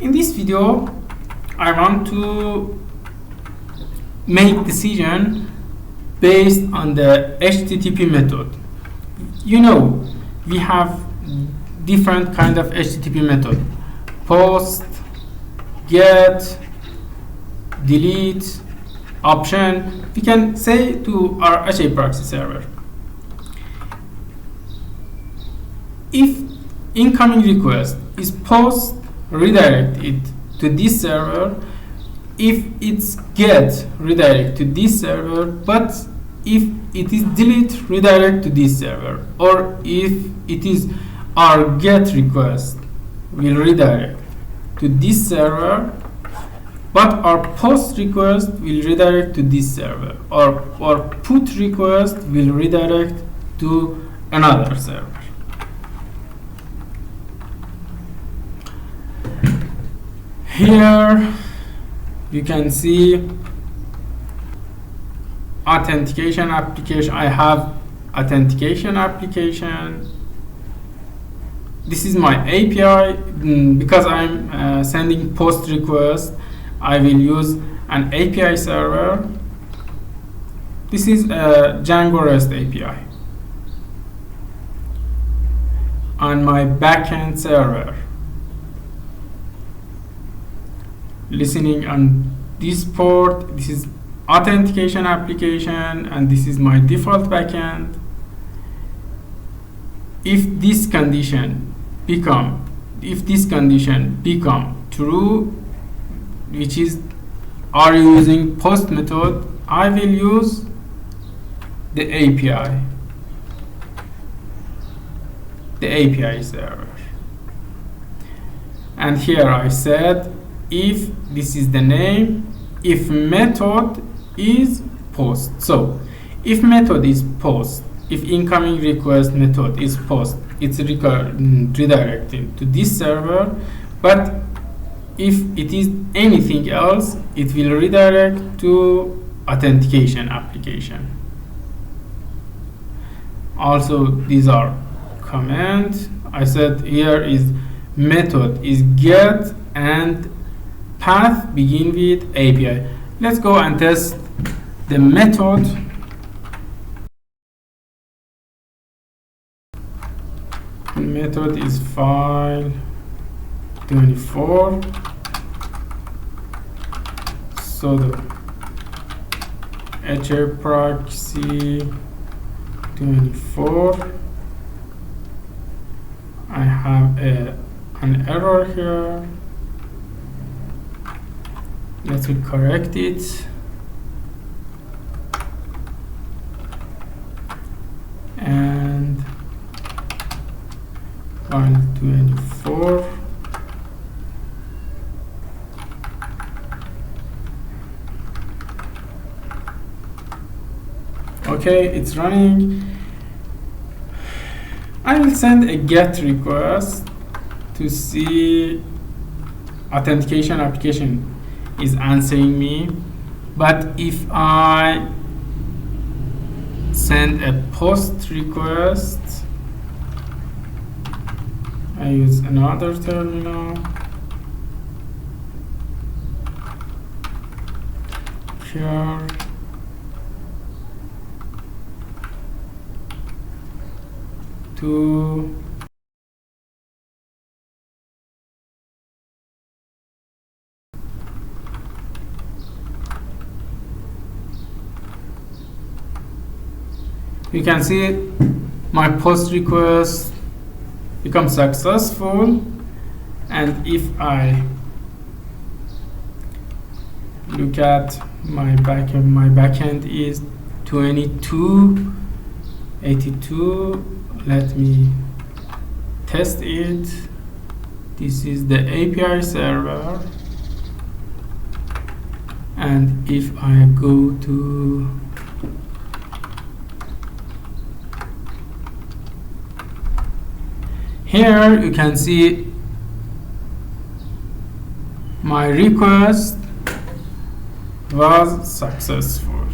In this video, I want to make decision based on the HTTP method. You know, we have different kind of HTTP method: post, get, delete, option. We can say to our HAProxy server, if incoming request is post, redirect it to this server. If it's get, redirect to this server. But if it is delete, redirect to this server. Or if it is our get request, will redirect to this server, but our post request will redirect to this server, or put request will redirect to another server. Here you can see authentication application. I have authentication application. This is my API. Because I'm sending post request, I will use an API server. This is a Django REST API on my backend server. Listening on this port, this is authentication application, and this is my default backend. If this condition become true, which is are you using post method, I will use the API server. And here I said, if this is the name, if method is post. So if method is post, if incoming request method is post, it's redirecting to this server. But if it is anything else, it will redirect to authentication application. Also, these are comments. I said here is method is get and path begin with API. Let's go and test the method. Method is file 24. So the HAProxy 24. I have an error here. Let's correct it. And file 24. Okay, it's running. I will send a get request to see authentication application is answering me. But if I send a post request, I use another terminal. Here. To you can see my post request becomes successful. And if I look at my backend is 2282. Let me test it. This is the API server, and if I go to here, you can see my request was successful.